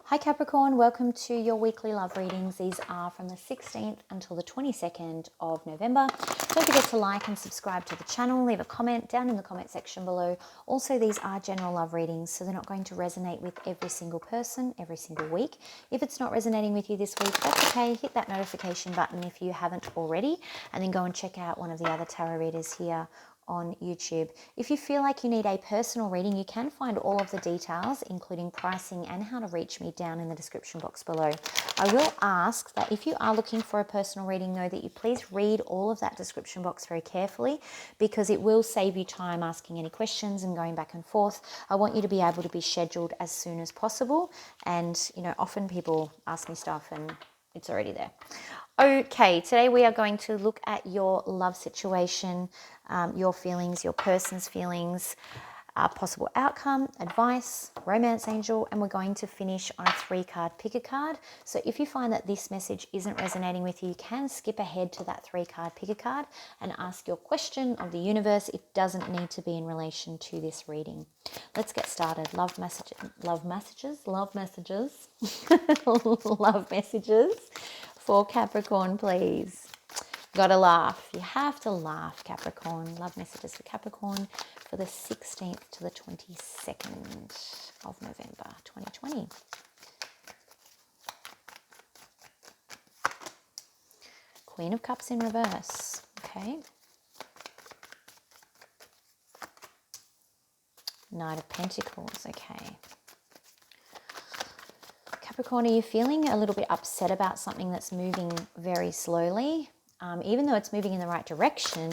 Hi Capricorn, welcome to your weekly love readings. These are from the 16th until the 22nd of November. Don't forget to like and subscribe to the channel. Leave a comment down in the comment section below. Also, these are general love readings, so they're not going to resonate with every single person every single week. If it's not resonating with you this week, that's okay. Hit that notification button if you haven't already, and then go and check out one of the other tarot readers here on YouTube. If you feel like you need a personal reading, you can find all of the details, including pricing and how to reach me, down in the description box below. I will ask that if you are looking for a personal reading, though, that you please read all of that description box very carefully, because it will save you time asking any questions and going back and forth. I want you to be able to be scheduled as soon as possible, and often people ask me stuff and it's already there. Okay, today we are going to look at your love situation, your feelings, your person's feelings, possible outcome, advice, romance angel, and we're going to finish on a 3-card pick a card. So if you find that this message isn't resonating with you, you can skip ahead to that 3-card pick a card and ask your question of the universe. It doesn't need to be in relation to this reading. Let's get started. Love messages, love messages for Capricorn, please. Gotta laugh. You have to laugh, Capricorn. Love messages for Capricorn for the 16th to the 22nd of November 2020. Queen of Cups in reverse. Okay. Knight of Pentacles. Okay. Capricorn, are you feeling a little bit upset about something that's moving very slowly? Even though it's moving in the right direction,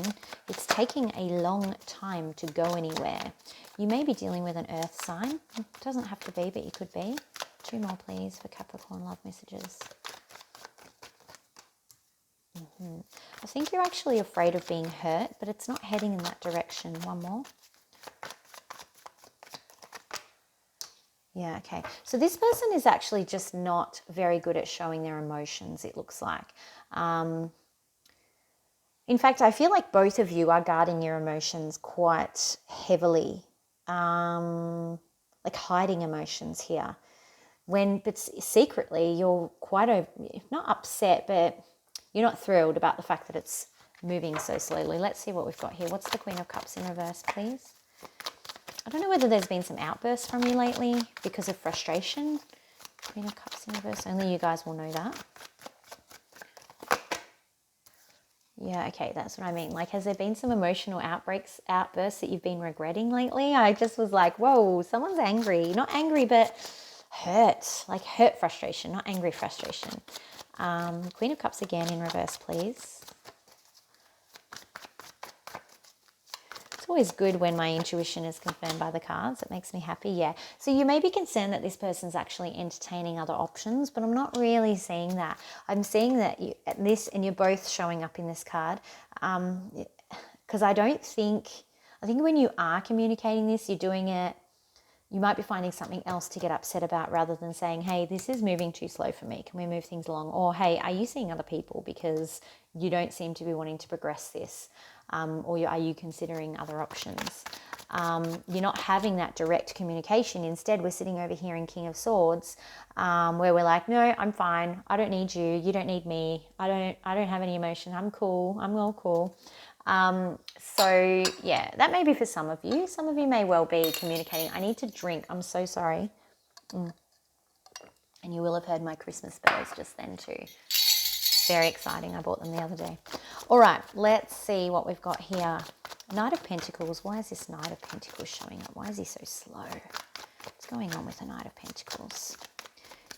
it's taking a long time to go anywhere. You may be dealing with an earth sign. It doesn't have to be, but you could be. 2 more, please, for Capricorn love messages. I think you're actually afraid of being hurt, but it's not heading in that direction. 1 more. Yeah, okay. So this person is actually just not very good at showing their emotions, it looks like. In fact, I feel like both of you are guarding your emotions quite heavily, like hiding emotions here. But secretly, you're quite, not upset, but you're not thrilled about the fact that it's moving so slowly. Let's see what we've got here. What's the Queen of Cups in reverse, please? I don't know whether there's been some outbursts from you lately because of frustration. Queen of Cups in reverse. Only you guys will know that. Yeah, okay, that's what I mean. Like, has there been some emotional outbursts that you've been regretting lately? I just was like, whoa, someone's angry. Not angry, but hurt. Like hurt frustration, not angry frustration. Queen of Cups again in reverse, please. It's always good when my intuition is confirmed by the cards. It makes me happy, yeah. So you may be concerned that this person's actually entertaining other options, but I'm not really seeing that. I'm seeing that and you're both showing up in this card, because I think when you are communicating this, you're doing it, you might be finding something else to get upset about rather than saying, hey, this is moving too slow for me. Can we move things along? Or, hey, are you seeing other people because you don't seem to be wanting to progress this? Or are you considering other options? You're not having that direct communication. Instead, we're sitting over here in King of Swords, where we're like, no, I'm fine. I don't need you. You don't need me. I don't have any emotion. I'm cool. I'm all cool. So yeah, that may be for some of you. Some of you may well be communicating, I need to drink. I'm so sorry. And you will have heard my Christmas bells just then too. Very exciting. I bought them the other day. All right, let's see what we've got here. Knight of Pentacles. Why is this Knight of Pentacles showing up? Why is he so slow? What's going on with the Knight of Pentacles?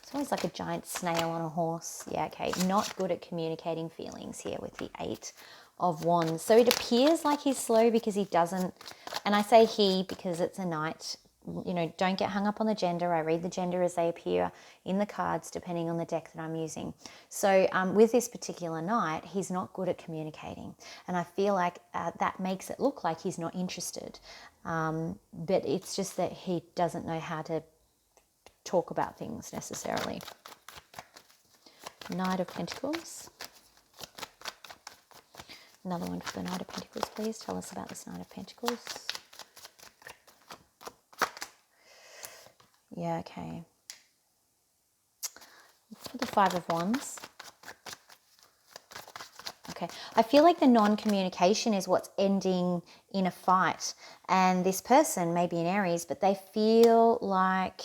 It's always like a giant snail on a horse. Yeah, okay. Not good at communicating feelings here with the 8 of Wands. So it appears like he's slow because he doesn't, and I say he because it's a knight. Don't get hung up on the gender. I read the gender as they appear in the cards depending on the deck that I'm using. So with this particular knight, he's not good at communicating. And I feel like that makes it look like he's not interested. But it's just that he doesn't know how to talk about things necessarily. Knight of Pentacles. Another one for the Knight of Pentacles, please. Tell us about this Knight of Pentacles. Yeah, okay. For the Five of Wands. Okay, I feel like the non-communication is what's ending in a fight. And this person may be in Aries, but they feel like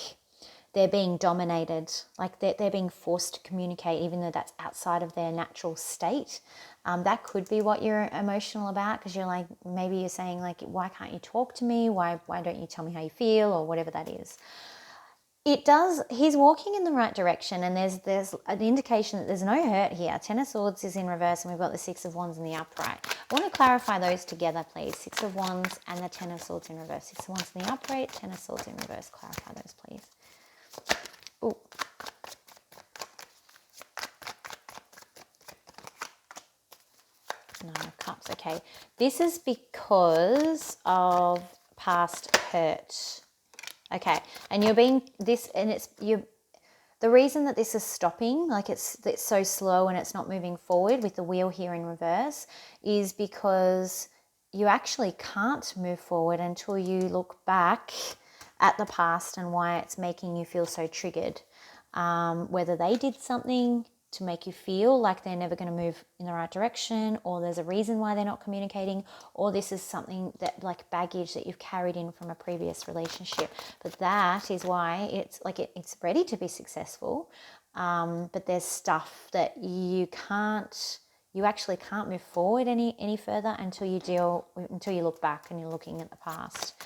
they're being dominated, like they're being forced to communicate, even though that's outside of their natural state. That could be what you're emotional about, because you're like, maybe you're saying like, why can't you talk to me? Why don't you tell me how you feel, or whatever that is. It does, he's walking in the right direction, and there's an indication that there's no hurt here. Ten of Swords is in reverse, and we've got the Six of Wands in the upright. I want to clarify those together, please. Six of Wands and the Ten of Swords in reverse. Six of Wands in the upright, Ten of Swords in reverse. Clarify those, please. Oh. Nine of Cups, okay. This is because of past hurt. Okay, and you're being this, and it's you. The reason that this is stopping, like it's so slow and it's not moving forward with the wheel here in reverse, is because you actually can't move forward until you look back at the past and why it's making you feel so triggered. Whether they did something to make you feel like they're never going to move in the right direction, or there's a reason why they're not communicating, or this is something that like baggage that you've carried in from a previous relationship. But that is why it's like it's ready to be successful, but there's stuff that you actually can't move forward any further until you look back and you're looking at the past.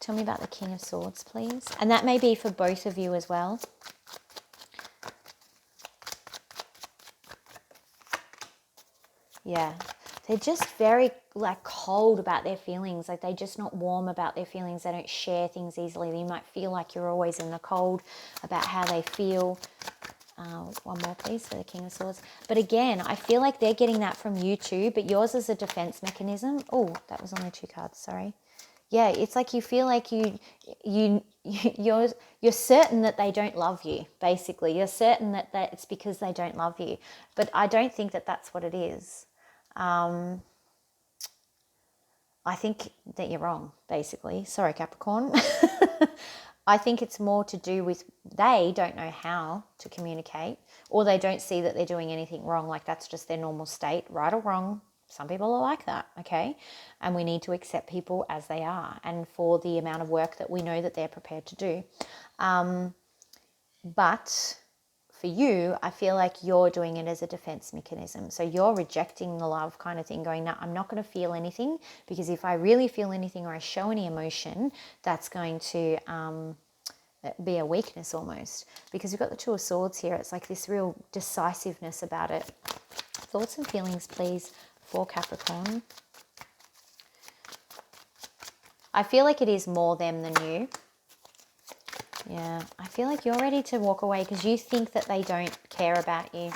Tell me about the King of Swords, please. And that may be for both of you as well. Yeah, they're just very like cold about their feelings. Like they're just not warm about their feelings. They don't share things easily. You might feel like you're always in the cold about how they feel. One more, please, for the King of Swords. But again, I feel like they're getting that from you too, but yours is a defense mechanism. Oh, that was only 2 cards, sorry. Yeah, it's like you feel like you're certain that they don't love you, basically. You're certain that it's because they don't love you. But I don't think that that's what it is. I think that you're wrong, basically. Sorry, Capricorn. I think it's more to do with they don't know how to communicate, or they don't see that they're doing anything wrong. Like that's just their normal state, right or wrong. Some people are like that, okay? And we need to accept people as they are and for the amount of work that we know that they're prepared to do. But for you, I feel like you're doing it as a defense mechanism. So you're rejecting the love kind of thing, going, no, I'm not going to feel anything, because if I really feel anything or I show any emotion, that's going to be a weakness almost. Because you've got the Two of Swords here. It's like this real decisiveness about it. Thoughts and feelings, please, for Capricorn. I feel like it is more them than you. Yeah, I feel like you're ready to walk away because you think that they don't care about you.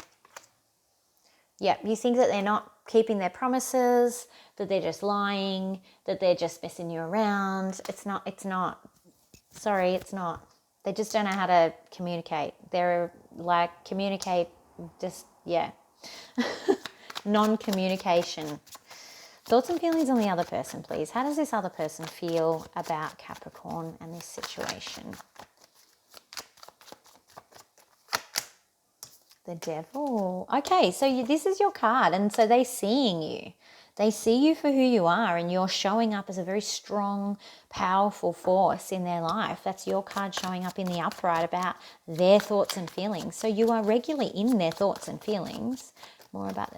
Yeah, you think that they're not keeping their promises, that they're just lying, that they're just messing you around. It's not. Sorry, it's not. They just don't know how to communicate. They're like, communicate, just, yeah. Non-communication. Thoughts and feelings on the other person, please. How does this other person feel about Capricorn and this situation? The Devil. Okay, so this is your card, and so they're seeing you. They see you for who you are, and you're showing up as a very strong, powerful force in their life. That's your card showing up in the upright about their thoughts and feelings. So you are regularly in their thoughts and feelings. More about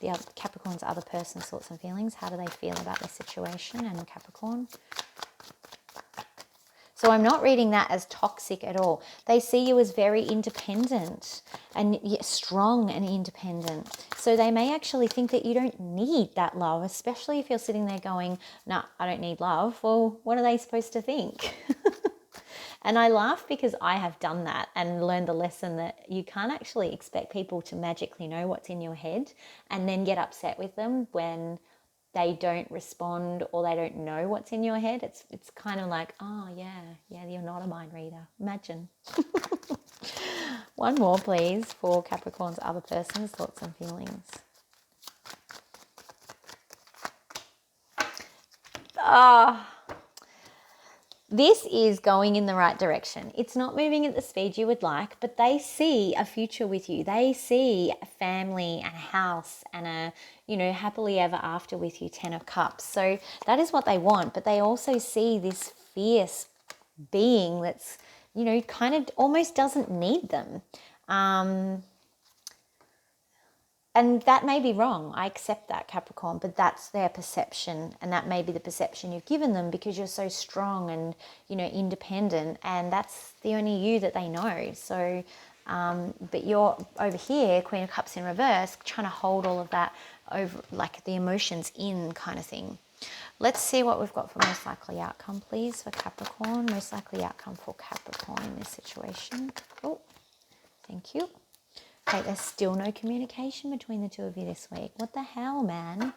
the other, Capricorn's other person's thoughts and feelings. How do they feel about the situation and Capricorn? So I'm not reading that as toxic at all. They see you as very independent and strong and independent. So they may actually think that you don't need that love, especially if you're sitting there going, no, I don't need love. Well, what are they supposed to think? And I laugh because I have done that and learned the lesson that you can't actually expect people to magically know what's in your head and then get upset with them when they don't respond or they don't know what's in your head. It's kind of like, oh, yeah, you're not a mind reader. Imagine. One more, please, for Capricorn's other person's thoughts and feelings. This is going in the right direction. It's not moving at the speed you would like, but they see a future with you. They see a family and a house and a, happily ever after with you, 10 of Cups. So that is what they want, but they also see this fierce being that's, kind of almost doesn't need them. And that may be wrong. I accept that, Capricorn, but that's their perception, and that may be the perception you've given them because you're so strong and, independent, and that's the only you that they know. So, but you're over here, Queen of Cups in reverse, trying to hold all of that over, like the emotions in kind of thing. Let's see what we've got for most likely outcome, please, for Capricorn. Most likely outcome for Capricorn in this situation. Oh, thank you. Okay, there's still no communication between the two of you this week. What the hell, man?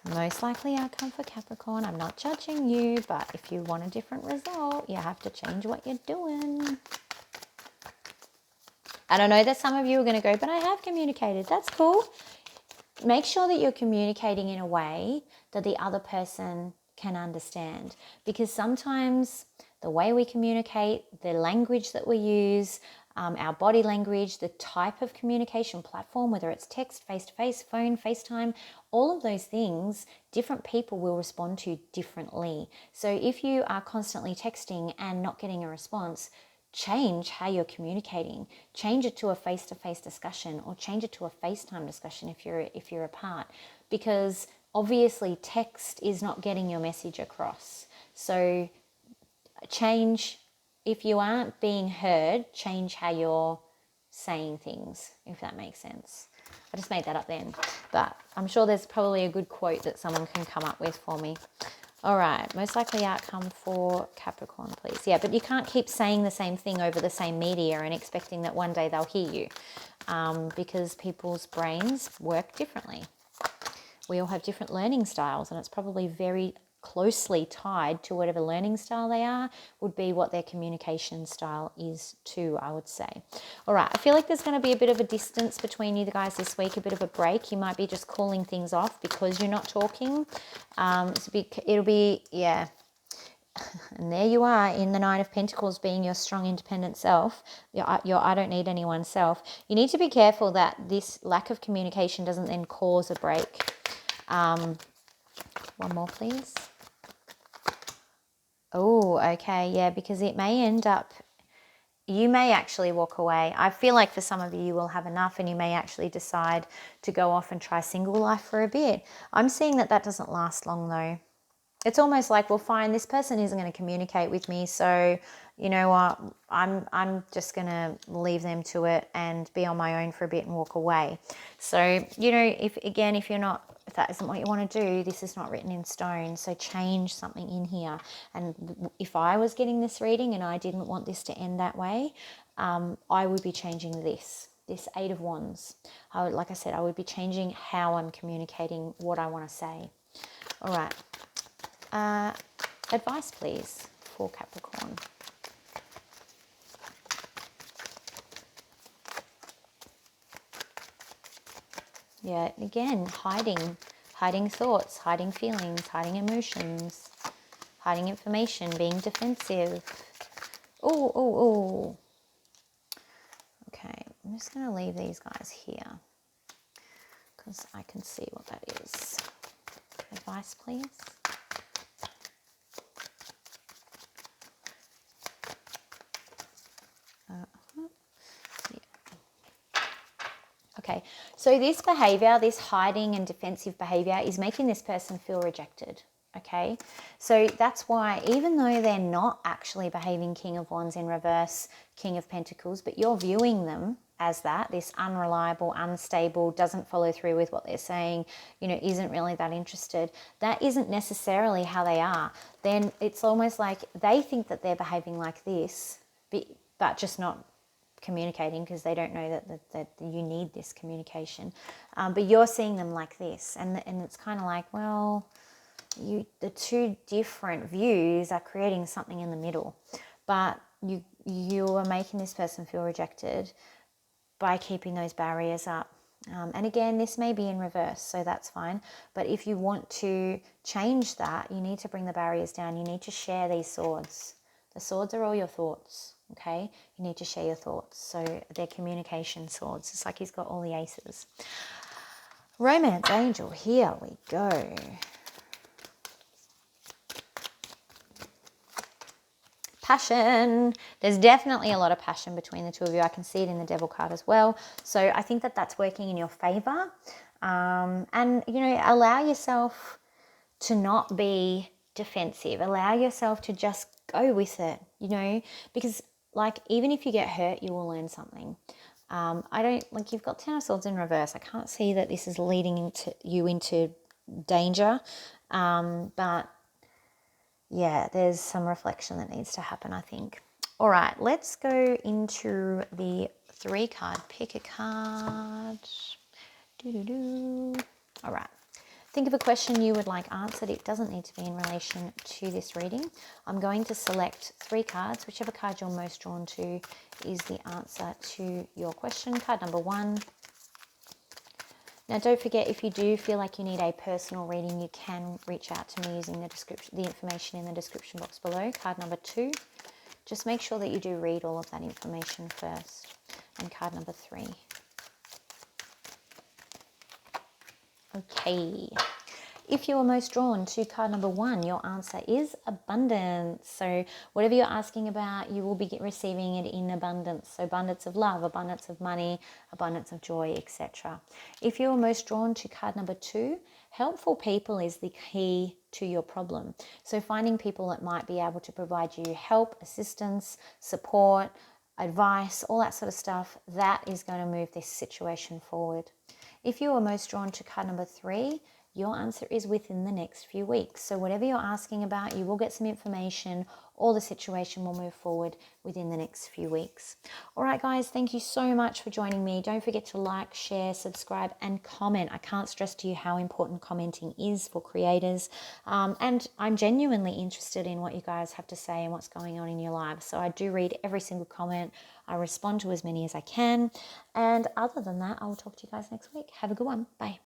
Most likely outcome for Capricorn. I'm not judging you, but if you want a different result, you have to change what you're doing. And I know that some of you are going to go, but I have communicated. That's cool. Make sure that you're communicating in a way that the other person can understand. Because sometimes the way we communicate, the language that we use, our body language, the type of communication platform, whether it's text, face-to-face, phone, FaceTime, all of those things, different people will respond to differently. So if you are constantly texting and not getting a response, change how you're communicating. Change it to a face-to-face discussion, or change it to a FaceTime discussion if you're apart, because obviously text is not getting your message across. So change. If you aren't being heard, change how you're saying things, if that makes sense. I just made that up then, but I'm sure there's probably a good quote that someone can come up with for me. All right, most likely outcome for Capricorn, please. Yeah, but you can't keep saying the same thing over the same media and expecting that one day they'll hear you, because people's brains work differently. We all have different learning styles, and it's probably very closely tied to whatever learning style they are, would be what their communication style is too, I would say. All right, I feel like there's going to be a bit of a distance between you guys this week, a bit of a break. You might be just calling things off because you're not talking. It'll be, yeah. And there you are in the Nine of Pentacles, being your strong, independent self, your I don't need anyone self. You need to be careful that this lack of communication doesn't then cause a break. One more, please. Oh, okay, yeah, because it may end up, you may actually walk away. I feel like for some of you, you will have enough and you may actually decide to go off and try single life for a bit. I'm seeing that doesn't last long though. It's almost like, well, fine, this person isn't going to communicate with me, so you know what, I'm just going to leave them to it and be on my own for a bit and walk away. So, if that isn't what you want to do, this is not written in stone, so change something in here. And if I was getting this reading and I didn't want this to end that way, I would be changing this Eight of Wands. Like I said, I would be changing how I'm communicating what I want to say. All right. Advice, please, for Capricorn. Yeah, again, hiding thoughts, hiding feelings, hiding emotions, hiding information, being defensive. Oh. Okay, I'm just going to leave these guys here because I can see what that is. Advice, please. Okay, so this behavior, this hiding and defensive behavior, is making this person feel rejected. Okay, so that's why, even though they're not actually behaving King of Wands in reverse, King of Pentacles, but you're viewing them as that, this unreliable, unstable, doesn't follow through with what they're saying, isn't really that interested, that isn't necessarily how they are. Then it's almost like they think that they're behaving like this, but just not communicating, because they don't know that you need this communication. But you're seeing them like this, and it's kind of like, well, the two different views are creating something in the middle. But you are making this person feel rejected by keeping those barriers up. And again, this may be in reverse, so that's fine. But if you want to change that, you need to bring the barriers down. You need to share these swords. The swords are all your thoughts, okay? You need to share your thoughts. So they're communication swords. It's like he's got all the aces. Romance angel, here we go. Passion. There's definitely a lot of passion between the two of you. I can see it in the devil card as well. So I think that that's working in your favor. And, you know, allow yourself to not be defensive. Allow yourself to just go with it, you know, because like even if you get hurt, you will learn something. I don't, like, you've got 10 of swords in reverse. I can't see that this is leading you into danger. But yeah, there's some reflection that needs to happen, I think. All right, let's go into the 3 card. Pick a card. All right. Think of a question you would like answered. It doesn't need to be in relation to this reading. I'm going to select 3 cards. Whichever card you're most drawn to is the answer to your question. Card number 1. Now, don't forget, if you do feel like you need a personal reading, you can reach out to me using the information in the description box below. Card number 2. Just make sure that you do read all of that information first. And card number 3. Okay. If you are most drawn to card number 1, your answer is abundance. So whatever you're asking about, you will be receiving it in abundance. So abundance of love, abundance of money, abundance of joy, etc. If you are most drawn to card number 2, helpful people is the key to your problem. So finding people that might be able to provide you help, assistance, support, advice, all that sort of stuff, that is going to move this situation forward. If you are most drawn to card number 3, your answer is within the next few weeks. So whatever you're asking about, you will get some information, or the situation will move forward within the next few weeks. All right, guys, thank you so much for joining me. Don't forget to like, share, subscribe, and comment. I can't stress to you how important commenting is for creators. And I'm genuinely interested in what you guys have to say and what's going on in your lives. So I do read every single comment. I respond to as many as I can. And other than that, I will talk to you guys next week. Have a good one. Bye.